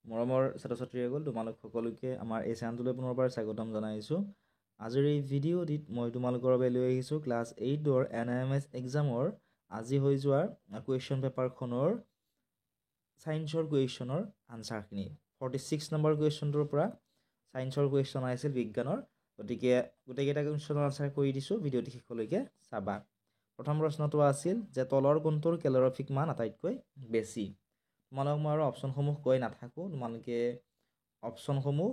মৰমৰ ছাত্ৰ-ছাত্ৰীসকল তোমালোক সকলোকে আমাৰ এই চেনেলটোলৈ পুনৰবাৰ স্বাগতম জনাইছোঁ। আজিৰ এই ভিডিঅ'টিত মই তোমালোকৰ বাবে লৈ আহিছোঁ ক্লাছ 8ৰ NIMS এক্সামৰ আজি হৈ যোৱাৰ কুৱেশ্যন পেপাৰখনৰ ছায়েন্সৰ কুৱেশ্যনৰ আনচাৰখিনি 46 নম্বৰ কুৱেশ্যনটোৰ পৰা ছায়েন্সৰ কুৱেশ্যন আহিছিল বিজ্ঞানৰ, গতিকে গোটেইকেইটা কুৱেশ্যনৰ আনচাৰ কৰি দিছোঁ, ভিডিঅ'টি শেষলৈকে চাবা। প্ৰথম প্ৰশ্নটো আছিল যে তলৰ কোনটোৰ কেলৰিফিক মান আটাইতকৈ বেছি। তোমালোক মই আৰু অপশ্যনসমূহ কৈ নাথাকোঁ, তোমালোকে অপশ্যনসমূহ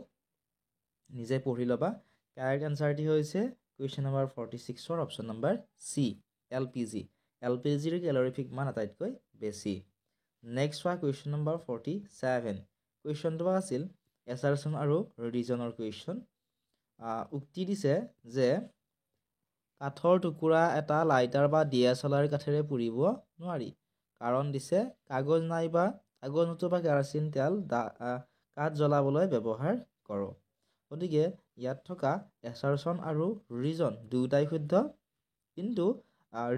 নিজে পঢ়ি ল'বা। কাৰেক্ট এনচাৰটি হৈছে কুৱেশ্যন নম্বৰ 46ৰ অপশ্যন নম্বৰ চি LPG। LPGৰ কেলৰিফিক মান আটাইতকৈ বেছি। নেক্সট হোৱা কুৱেশ্যন নম্বৰ 47। কুৱেশ্যনটো আছিল এছাৰশ্যন আৰু ৰিজনৰ কুৱেশ্যন। উক্তি দিছে যে কাঠৰ টুকুৰা এটা লাইটাৰ বা DSLR কাঠেৰে পুৰিব নোৱাৰি। কাৰণ দিছে কাগজ নাইবা কাগজ নতুবা কেৰাচিন তেল কাঠ জ্বলাবলৈ ব্যৱহাৰ কৰোঁ। গতিকে ইয়াত থকা এছাৰশ্যন আৰু ৰিজন দুয়োটাই শুদ্ধ, কিন্তু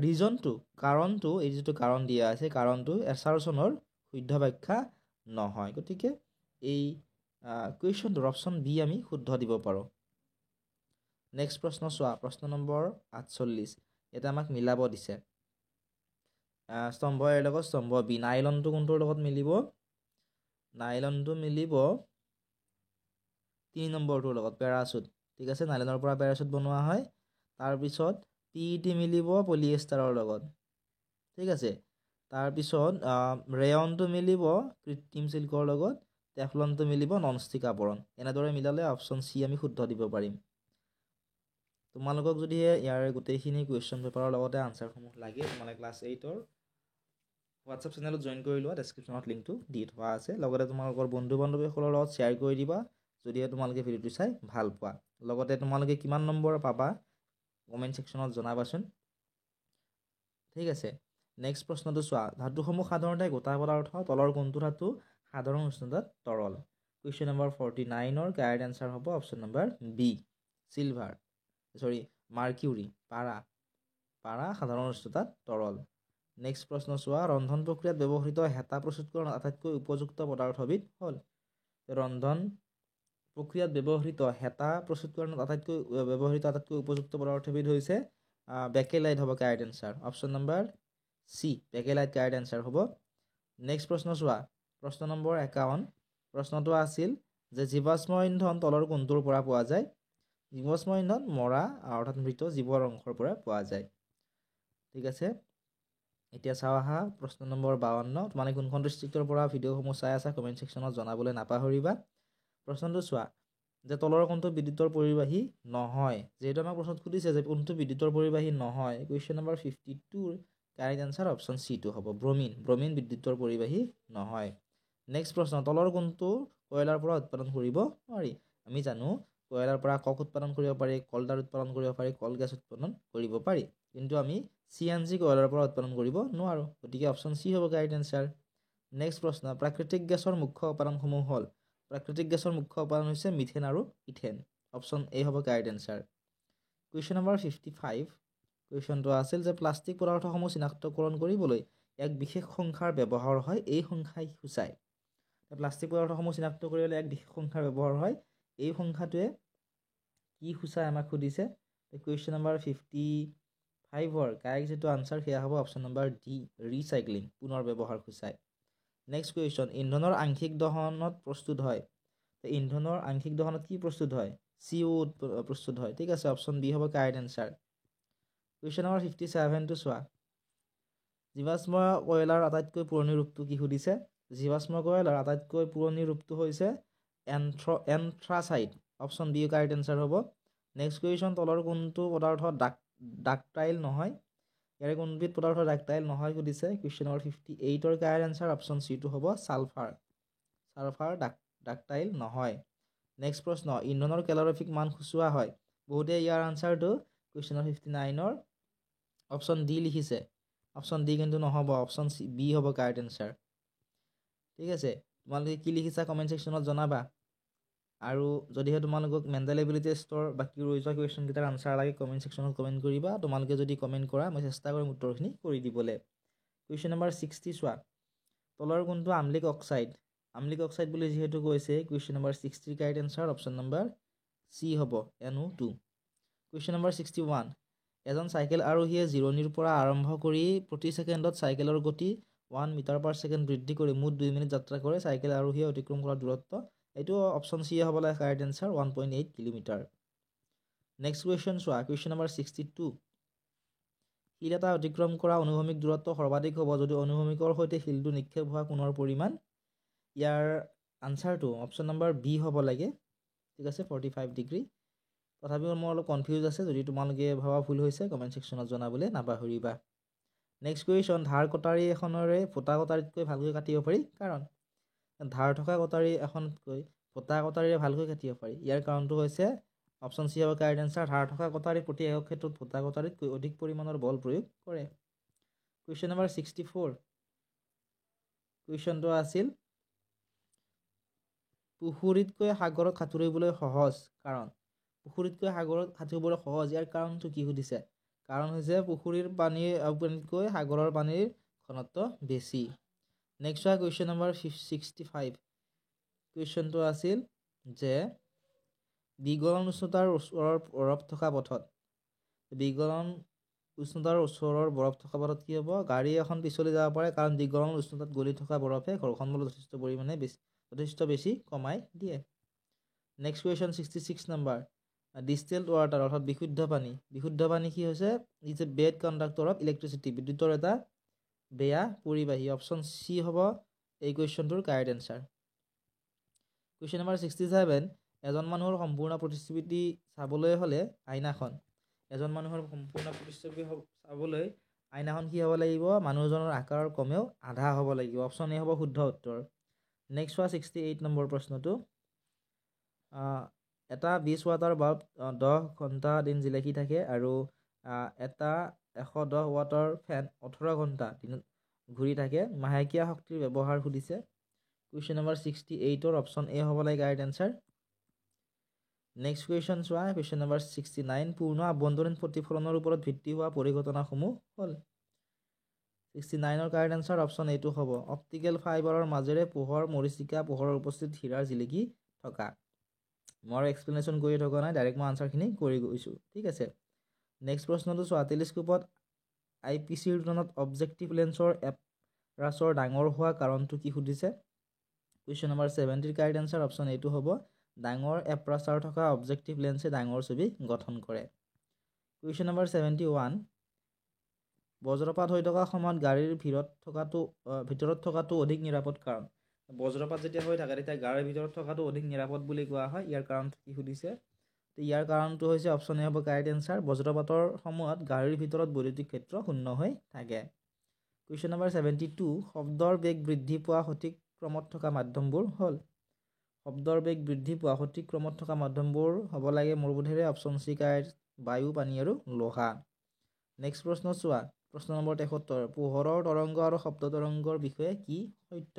ৰিজনটো কাৰণটো এই যিটো কাৰণ দিয়া আছে কাৰণটো এছাৰশ্যনৰ শুদ্ধ ব্যাখ্যা নহয়। গতিকে এই কুৱেশ্যনটোৰ অপশ্যন বি আমি শুদ্ধ দিব পাৰোঁ। নেক্সট প্ৰশ্ন চোৱা, প্ৰশ্ন নম্বৰ 48। ইয়াতে আমাক মিলাব দিছে স্তম্ভ এৰ লগত স্তম্ভ বি। নাইলনটো কোনটোৰ লগত মিলিব? নাইলনটো মিলিব 3 নম্বৰটোৰ লগত, পেৰাচুট। ঠিক আছে, নাইলনৰ পৰা পেৰাচুট বনোৱা হয়। তাৰপিছত PET মিলিব পলিয়েষ্টাৰৰ লগত। ঠিক আছে, তাৰপিছত ৰেয়নটো মিলিব কৃত্ৰিম চিল্কৰ লগত, টেফলনটো মিলিব ননষ্টিক আৱৰণ। এনেদৰে মিলালে অপশ্যন চি আমি শুদ্ধ দিব পাৰিম। তোমালোকক যদি ইয়াৰ গোটেইখিনি কুৱেশ্যন পেপাৰৰ লগতে আনচাৰসমূহ লাগে, তোমালোকে ক্লাছ 8ৰ হোৱাটছআপ চেনেলত জইন কৰি লোৱা, ডেছক্ৰিপশ্যনত লিংকটো দি থোৱা আছে। লগতে তোমালোকৰ বন্ধু বান্ধৱীসকলৰ লগত শ্বেয়াৰ কৰি দিবা যদিহে তোমালোকে ভিডিঅ'টো চাই ভাল পোৱা। লগতে তোমালোকে কিমান নম্বৰ পাবা কমেণ্ট ছেকশ্যনত জনাবাচোন। ঠিক আছে, নেক্সট প্ৰশ্নটো চোৱা। ধাতুসমূহ সাধাৰণতে গোটা পদাৰ্থ, তলৰ কোনটো ধাতু সাধাৰণ উষ্ণতাত তৰল? কুৱেশ্যন নম্বৰ 49ৰ কাৰেক্ট এনচাৰ হ'ব অপশ্যন নম্বৰ বি মাৰ্কিউৰি। পাৰা সাধাৰণ উষ্ণতাত তৰল। নেক্সট প্ৰশ্ন চোৱা। ৰন্ধন প্ৰক্ৰিয়াত ব্যৱহৃত হেতা প্ৰস্তুতকৰণৰ আটাইতকৈ উপযুক্ত পদাৰ্থবিধ হ'ল? ৰন্ধন প্ৰক্ৰিয়াত ব্যৱহৃত হেতা প্ৰস্তুতকৰণত আটাইতকৈ উপযুক্ত পদাৰ্থবিধ হৈছে বেকেলাইট হ'ব correct answer. Option number C Bakelite correct answer হ'ব। নেক্সট প্ৰশ্ন চোৱা, প্ৰশ্ন নম্বৰ 51। প্ৰশ্নটো আছিল যে জীৱাশ্ম ইন্ধন তলৰ কোনটোৰ পৰা পোৱা যায়? জীৱাশ্ম ইন্ধন মৰা অৰ্থাৎ মৃত জীৱৰ অংশৰ পৰা পোৱা যায়। ঠিক আছে, এতিয়া চাওঁ আহা প্ৰশ্ন নম্বৰ 52। তোমালোকে কোনখন ডিষ্ট্ৰিক্টৰ পৰা ভিডিঅ'সমূহ চাই আছা কমেণ্ট ছেকশ্যনত জনাবলৈ নাপাহৰিবা। প্ৰশ্নটো চোৱা যে তলৰ কোনটো বিদ্যুতৰ পৰিবাহী নহয়? যিহেতু আমাক প্ৰশ্নত সুধিছে যে কোনটো বিদ্যুতৰ পৰিবাহী নহয়, কুৱেশ্যন নম্বৰ 52ৰ কাৰেক্ট এনচাৰ অপশ্যন চিটো হ'ব ব্ৰমিন বিদ্যুতৰ পৰিবাহী নহয়। নেক্সট প্ৰশ্ন, তলৰ কোনটো কয়লাৰ পৰা উৎপাদন কৰিব নোৱাৰি? আমি জানো কয়লাৰ পৰা কক উৎপাদন কৰিব পাৰি, কলদাৰ উৎপাদন কৰিব পাৰি, কলগেছ উৎপাদন কৰিব পাৰি, কিন্তু আমি CNG কয়লাৰ পৰা উৎপাদন কৰিব নোৱাৰোঁ। গতিকে অপশ্যন চি হ'ব কাৰেক্ট এনচাৰ। নেক্সট প্ৰশ্ন, প্ৰাকৃতিক গেছৰ মুখ্য উপাদানসমূহ হ'ল? প্ৰাকৃতিক গেছৰ মুখ্য উপাদান হৈছে মিথেন আৰু ইথেন। অপশ্যন এ হ'ব কাৰেক্ট এনচাৰ। Question number 55। কুৱেশ্যনটো আছিল যে প্লাষ্টিক পদাৰ্থসমূহ চিনাক্তকৰণ কৰিবলৈ এক বিশেষ সংখ্যাৰ ব্যৱহাৰ হয়, এই সংখ্যাই সূচায়। প্লাষ্টিক পদাৰ্থসমূহ চিনাক্ত কৰিবলৈ এক বিশেষ সংখ্যাৰ ব্যৱহাৰ হয়, এই সংখ্যাটোৱে কি সূচায় আমাক সুধিছে। কুৱেশ্যন নম্বৰ 55ৰ কাৰেক্ট যিটো আনচাৰ সেয়া হ'ব অপশ্যন নম্বৰ ডি ৰিচাইক্লিং, পুনৰ ব্যৱহাৰ সূচায়। নেক্সট কুৱেশ্যন, ইন্ধনৰ আংশিক দহনত প্ৰস্তুত হয়। ইন্ধনৰ আংশিক দহনত কি প্ৰস্তুত হয়? CO প্ৰস্তুত হয়। ঠিক আছে, অপশ্যন বি হ'ব কাৰেক্ট এনচাৰ। কুৱেশ্যন নম্বৰ 57টো চোৱা। জীৱাশ্ম কয়লাৰ আটাইতকৈ পুৰণি ৰূপটো কি সুধিছে? জীৱাশ্ম কয়লাৰ আটাইতকৈ পুৰণি ৰূপটো হৈছে এন্থ্ৰাচাইট। অপশ্যন বি কাৰেক্ট এনচাৰ হ'ব। নেক্সট কুৱেশ্যন, তলৰ কোনটো পদাৰ্থ ডাকটাইল নহয়? ইয়াৰে কোনবিধ পদাৰ্থ ডাকটাইল নহয় সুধিছে। কুৱেশ্যন নম্বৰ 58ৰ কাৰেক্ট এনচাৰ অপশ্যন চিটো হ'ব ছালফাৰ ডাকটাইল নহয়। নেক্সট প্ৰশ্ন, ইন্ধনৰ কেলৰিফিক মান সূচোৱা হয়। বহুতে ইয়াৰ আনচাৰটো কুৱেশ্যন নম্বৰ 59ৰ অপশ্যন ডি লিখিছে। অপশ্যন ডি কিন্তু নহ'ব, অপশ্যন বি হ'ব কাৰেক্ট এনচাৰ। ঠিক আছে, তোমালোকে কি লিখিছা কমেণ্ট ছেকশ্যনত জনাবা। আৰু যদিহে তোমালোকক মেণ্টেল এবিলিটি টেষ্টৰ বাকী ৰৈ যোৱা কুৱেশ্যনকেইটাৰ আনচাৰ লাগে কমেণ্ট ছেকশ্যনত কমেণ্ট কৰিবা। তোমালোকে যদি কমেণ্ট কৰা মই চেষ্টা কৰিম উত্তৰখিনি কৰি দিবলৈ। কুৱেশ্যন নম্বৰ 60 চোৱা। তলৰ কোনটো আম্লিক অক্সাইড আমলিক অক্সাইড বুলি যেহেতু কৈছে question number 60 correct answer option number C হ'ব NO2 কুৱেশ্যন নম্বৰ 61 এজন চাইকেল আৰোহীয়ে জিৰণিৰ পৰা আৰম্ভ কৰি প্ৰতি ছেকেণ্ডত চাইকেলৰ গতি 1 মিটাৰ পাৰ ছেকেণ্ড বৃদ্ধি কৰি মুঠ 2 মিনিট যাত্ৰা কৰে চাইকেল আৰোহীয়ে অতিক্ৰম কৰা দূৰত্ব এইটো অপশ্যন চি হ'ব লাগে correct answer 1.8 kilometre next question চোৱা কুৱেশ্যন নম্বৰ 62 শিল এটা অতিক্ৰম কৰা অনুভূমিক দূৰত্ব সৰ্বাধিক হ'ব যদি অনুভূমিকৰ সৈতে শিলটো নিক্ষেপ হোৱা কোণৰ পৰিমাণ ইয়াৰ আনসাৰটো অপশ্যন নম্বৰ বি হ'ব লাগে ঠিক আছে 45 ডিগ্ৰী তথাপিও মই অলপ কনফিউজ আছে যদি তোমালোকে ভাবা ভুল হৈছে কমেণ্ট ছেকশ্যনত জনাবলৈ নাপাহৰিবা নেক্সট কুৱেশ্যন ধাৰ কটাৰী এখনৰে ফুটা কটাৰীতকৈ ভালকৈ কাটিব পাৰি কাৰণ ধাৰ থকা কটাৰী এখনতকৈ ফুটা কটাৰীৰে ভালকৈ কাটিব পাৰি ইয়াৰ কাৰণটো হৈছে অপশ্যন চি হ'ব কাৰেক্ট এনসাৰ ধাৰ থকা কটাৰী প্ৰতি একক ক্ষেত্ৰত ফুটা কটাৰীতকৈ অধিক পৰিমাণৰ বল প্ৰয়োগ কৰে কুৱেশ্যন নম্বৰ 64 কুৱেশ্যনটো আছিল পুখুৰীতকৈ সাগৰত সাঁতুৰিবলৈ সহজ কাৰণ পুখুৰীতকৈ সাগৰত সাঁতুৰিবলৈ সহজ ইয়াৰ কাৰণটো কি সুধিছে কাৰণ হৈছে পুখুৰীৰ পানীতকৈ সাগৰৰ পানীৰ ঘনত্ব বেছি নেক্সট হোৱা কুৱেশ্যন নম্বৰ 65 কুৱেশ্যনটো আছিল যে বিগলন উষ্ণতাৰ ওচৰৰ বৰফ থকা পথত বিগলন উষ্ণতাৰ ওচৰৰ বৰফ থকা পথত কি হ'ব গাড়ী এখন পিছলৈ যাব পাৰে কাৰণ বিগলন উষ্ণতাত গলি থকা বৰফে ঘৰ্ষণ বল যথেষ্ট বেছি কমাই দিয়ে next question 66 number distilled water অৰ্থাৎ বিশুদ্ধ পানী কি হৈছে is a bed conductor of electricity বিদ্যুতৰ এটা বেয়া পৰিবাহী অপশ্যন চি হ'ব এই কুৱেশ্যনটোৰ কাৰেক্ট এনসাৰ কুৱেশ্যন নম্বৰ 67 এজন মানুহৰ সম্পূৰ্ণ প্ৰতিচ্ছবি চাবলৈ হ'লে আইনাখন কি হ'ব লাগিব মানুহজনৰ আকাৰৰ কমেও আধা হ'ব লাগিব অপশ্যন এ হ'ব শুদ্ধ উত্তৰ নেক্সট হোৱা 68 নম্বৰ প্ৰশ্নটো এটা 20 ৱাটৰ বাল্ব 10 ঘণ্টা দিন জিলিকি থাকে আৰু এটা 110 ৱাটৰ ফেন 18 ঘণ্টা দিনত ঘূৰি থাকে মাহেকীয়া শক্তিৰ ব্যৱহাৰ সুধিছে কুৱেশ্যন নম্বৰ 68ৰ অপশ্যন এ হ'ব লাগে কাৰেক্ট এনসাৰ নেক্সট কুৱেশ্যন চোৱা কুৱেশ্যন নম্বৰ 69 পূৰ্ণ আভ্যন্তৰীণ প্ৰতিফলনৰ ওপৰত ভিত্তি হোৱা পৰিঘটনাসমূহ হ'ল 69ৰ কাৰেক্ট এনসাৰ অপশ্যন এইটো হ'ব অপটিকেল ফাইবাৰৰ মাজেৰে পোহৰৰ উপস্থিত হীৰাৰ জিলিকি থকা মই এক্সপ্লেনেশ্যন কৰি থকা নাই ডাইৰেক্ট মই আনসাৰখিনি কৰি গৈছোঁ ঠিক আছে নেক্সট প্ৰশ্নটো চোৱা টেলিস্কোপত আইপিচিৰ তুলনাত অবজেক্টিভ লেন্সৰ এপাৰ্চাৰ ডাঙৰ হোৱা কাৰণটো কি সুধিছে কুৱেশ্যন নম্বৰ 70ৰ কাৰেক্ট এনসাৰ অপশ্যন এইটো হ'ব ডাঙৰ এপাৰ্চাৰ থকা অবজেক্টিভ লেন্সে ডাঙৰ ছবি গঠন কৰে কুৱেশ্যন নম্বৰ 71 বজ্ৰপাত হৈ থকা সময়ত গাড়ীৰ ভিতৰত থকাটো অধিক নিৰাপদ কাৰণ বজ্ৰপাত যেতিয়া হৈ থাকে তেতিয়া গাড়ীৰ ভিতৰত থকাটো অধিক নিৰাপদ বুলি কোৱা হয় ইয়াৰ কাৰণটো কি সুধিছে ইয়াৰ কাৰণটো হৈছে অপশ্যন এ হ'ব কাৰেক্ট এনসাৰ বজ্ৰপাতৰ সময়ত গাড়ীৰ ভিতৰত বৈদ্যুতিক ক্ষেত্ৰ শূন্য হৈ থাকে কুৱেশ্যন নম্বৰ 72 শব্দৰ বেগ বৃদ্ধি পোৱা সঠিক ক্ৰমত থকা মাধ্যমবোৰ হ'ল শব্দৰ বেগ বৃদ্ধি পোৱা সঠিক ক্ৰমত থকা মাধ্যমবোৰ হ'ব লাগে মোৰ বোধেৰে অপশ্যন চি কাৰেক্ট বায়ু পানী আৰু লোহা নেক্সট প্ৰশ্ন চোৱা প্ৰশ্ন নম্বৰ 73 পোহৰৰ তৰংগ আৰু শব্দ তৰংগৰ বিষয়ে কি সত্য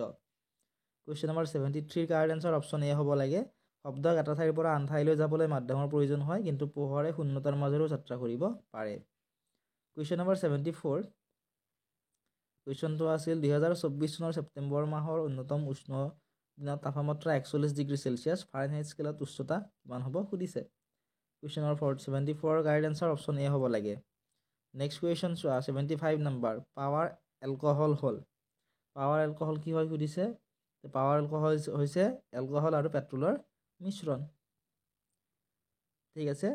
কুৱেশ্যন নম্বৰ 73ৰ কাৰেক্ট এনসাৰ অপশ্যন এ হ'ব লাগে শব্দক এটা ঠাইৰ পৰা আন ঠাইলৈ যাবলৈ মাধ্যমৰ প্ৰয়োজন হয় কিন্তু পোহৰে শূন্যতাৰ মাজেৰেও যাত্ৰা কৰিব পাৰে কুৱেশ্যন নম্বৰ 74 কুৱেশ্যনটো আছিল 2024 চনৰ ছেপ্টেম্বৰ মাহৰ অন্যতম উষ্ণ দিনত তাপমাত্ৰা 41 ডিগ্ৰী চেলচিয়াছ ফাৰেনহাইট স্কেলত উচ্চতা কিমান হ'ব সুধিছে কুৱেশ্যন নম্বৰ 74ৰ কাৰেক্ট এনসাৰ অপশ্যন এ হ'ব লাগে নেক্সট কুৱেশ্যন চোৱা 75 নম্বৰ পাৱাৰ এলকহল কি হয় সুধিছে পাৱাৰ এলকহল হৈছে এলকহল আৰু পেট্ৰলৰ মিশ্ৰণ ঠিক আছে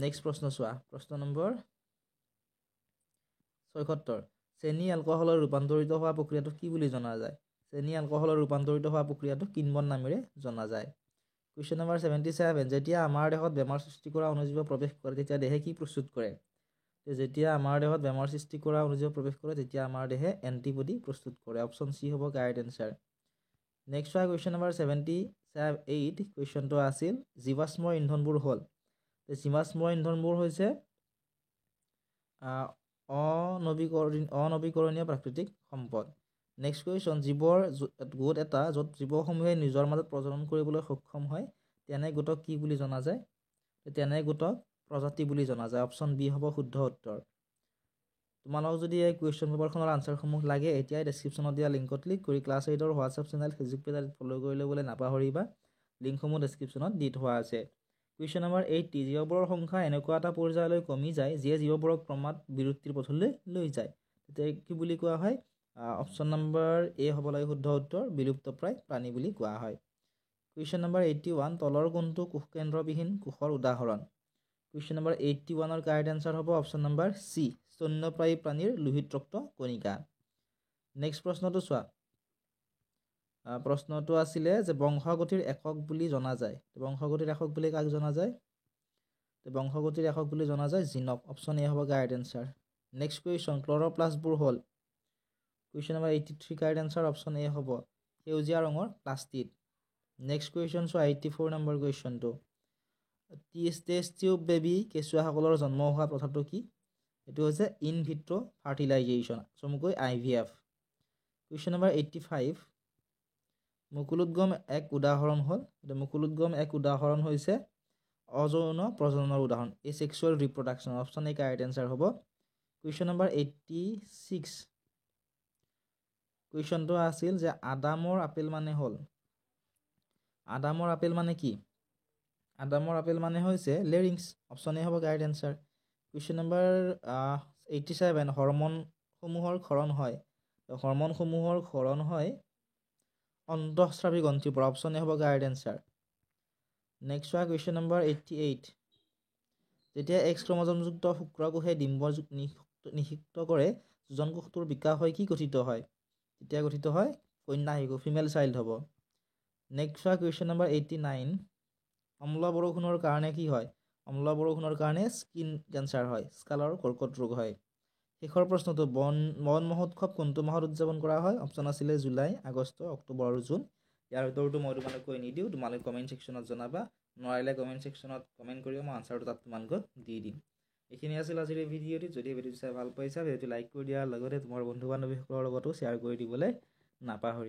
নেক্সট প্ৰশ্ন চোৱা প্ৰশ্ন নম্বৰ 76 চেনি এলকহলৰ ৰূপান্তৰিত হোৱা প্ৰক্ৰিয়াটো কি বুলি জনা যায় কিনবন নামেৰে জনা যায় কুৱেশ্যন নম্বৰ 77 যেতিয়া আমাৰ দেহত বেমাৰ সৃষ্টি কৰা অণুজীৱ প্ৰৱেশ কৰে তেতিয়া দেহে কি প্ৰস্তুত কৰে যেতিয়া আমাৰ দেহত বেমাৰ সৃষ্টি কৰা অণুজীৱ প্ৰৱেশ কৰে তেতিয়া আমাৰ দেহে এণ্টিবডি প্ৰস্তুত কৰে অপশ্যন চি হ'ব কাৰেক্ট এনসাৰ নেক্সট হোৱা কুৱেশ্যন নম্বৰ 78 কুৱেশ্যনটো আছিল জীৱাশ্ম ইন্ধনবোৰ হ'ল জীৱাশ্ম ইন্ধনবোৰ হৈছে অনৱীকৰণীয় প্ৰাকৃতিক সম্পদ নেক্সট কুৱেশ্যন জীৱৰ গোট এটা য'ত জীৱসমূহে নিজৰ মাজত প্ৰজনন কৰিবলৈ সক্ষম হয় তেনে গোটক কি বুলি জনা যায় তেনে গোটক প্ৰজাতি বুলি জনা যায় অপশ্যন বি হ'ব শুদ্ধ উত্তৰ তোমালোকক যদি এই কুৱেশ্যন পেপাৰখনৰ আনচাৰসমূহ লাগে এতিয়াই ডেছক্ৰিপশ্যনত দিয়া লিংকত ক্লিক কৰি ক্লাছ 8ৰ হোৱাটছআপ চেনেল ফেচবুক পেজ আদিত ফ'ল' কৰি ল'বলৈ নাপাহৰিবা লিংকসমূহ ডেছক্ৰিপশ্যনত দি থোৱা আছে কুৱেশ্যন নম্বৰ 80 জীৱবোৰৰ সংখ্যা এনেকুৱা এটা পৰ্যায়লৈ কমি যায় যিয়ে জীৱবোৰক ক্ৰমাৎ বিলুপ্তিৰ পথলৈ লৈ যায় তেতিয়া কি বুলি কোৱা হয় অপশ্যন নম্বৰ এ হ'ব লাগে শুদ্ধ উত্তৰ বিলুপ্তপ্ৰায় প্ৰাণী বুলি কোৱা হয় কুৱেশ্যন নম্বৰ 81 তলৰ কোনটো কোষকেন্দ্ৰবিহীন কোষৰ উদাহৰণ কুৱেশ্যন নম্বৰ 81ৰ কাৰেক্ট এনচাৰ হ'ব অপশ্যন নম্বৰ চি স্তন্যপ্ৰায়ী প্ৰাণীৰ লোহিত ৰক্ত কণিকা নেক্সট প্ৰশ্নটো চোৱা প্ৰশ্নটো আছিলে যে বংশগতিৰ একক বুলি জনা যায় বংশগতিৰ একক বুলি কাক জনা যায় বংশগতিৰ একক বুলি জনা যায় জিনক অপশ্যন এ হ'ব কাৰেক্ট এনচাৰ নেক্সট কুৱেশ্যন ক্লৰ'প্লাষ্টবোৰ হ'ল question number 83 correct answer option A হ'ব সেউজীয়া ৰঙৰ প্লাষ্টিড নেক্সট কুৱেশ্যন চোৱা 84 নম্বৰ কুৱেশ্যনটো টেষ্ট টিউব বেবী কেঁচুৱাসকলৰ জন্ম হোৱা প্ৰথাটো কি এইটো হৈছে ইন ভিট্ৰ' ফাৰ্টিলাইজেশ্যন চমুকৈ IVF কুৱেশ্যন নম্বৰ 85 মুকুলোদ্গম এক উদাহৰণ হ'ল মুকুলোদ্গম এক উদাহৰণ হৈছে অযৌন প্ৰজননৰ উদাহৰণ এই sexual reproduction option A correct answer হ'ব কুৱেশ্যন নম্বৰ 86 কুৱেশ্যনটো আছিল যে আদামৰ আপেল মানে হ'ল আদামৰ আপেল মানে কি আদামৰ আপেল মানে হৈছে লেৰিংছ অপশ্যন এ হ'ব কাৰেক্ট এনচাৰ কুৱেশ্যন নম্বৰ 87 হৰম'নসমূহৰ ক্ষৰণ হয় অন্তঃস্ৰাৱী গ্ৰন্থিৰ পৰা অপশ্যন এ হ'ব কাৰেক্ট এনচাৰ নেক্সট হোৱা কুৱেশ্যন নম্বৰ 88 যেতিয়া এক্স ক্ৰম'জমযুক্ত শুক্ৰকোষে ডিম্ব নিষিক্ত কৰে যোজন কোষটোৰ বিকাশ হয় কি গঠিত হয় তেতিয়া গঠিত হয় কন্যা শিশু ফিমেল চাইল্ড হ'ব নেক্সট হোৱা কুৱেশ্যন নম্বৰ 89 অম্ল বৰষুণৰ কাৰণে কি হয় অম্ল বৰষুণৰ কাৰণে স্কিন কেঞ্চাৰ হয় স্কালৰ কৰ্কট ৰোগ হয় শেষৰ প্ৰশ্নটো বন মহোৎসৱ কোনটো মাহত উদযাপন কৰা হয় অপশ্যন আছিলে জুলাই আগষ্ট অক্টোবৰ আৰু জুন ইয়াৰ উত্তৰটো মই তোমালোকক কৈ নিদিওঁ তোমালোকে কমেণ্ট ছেকশ্যনত জনাবা নোৱাৰিলে কমেণ্ট ছেকশ্যনত কমেণ্ট কৰিবা মই আনচাৰটো তাত তোমালোকক দি দিম এইখিনি আছিল আজিৰ এই ভিডিঅ'টি যদি ভিডিঅ'টো চাই ভাল পাইছা ভিডিঅ'টো লাইক কৰি দিয়াৰ লগতে তোমাৰ বন্ধু বান্ধৱীসকলৰ লগতো শ্বেয়াৰ কৰি দিবলৈ নাপাহৰিবা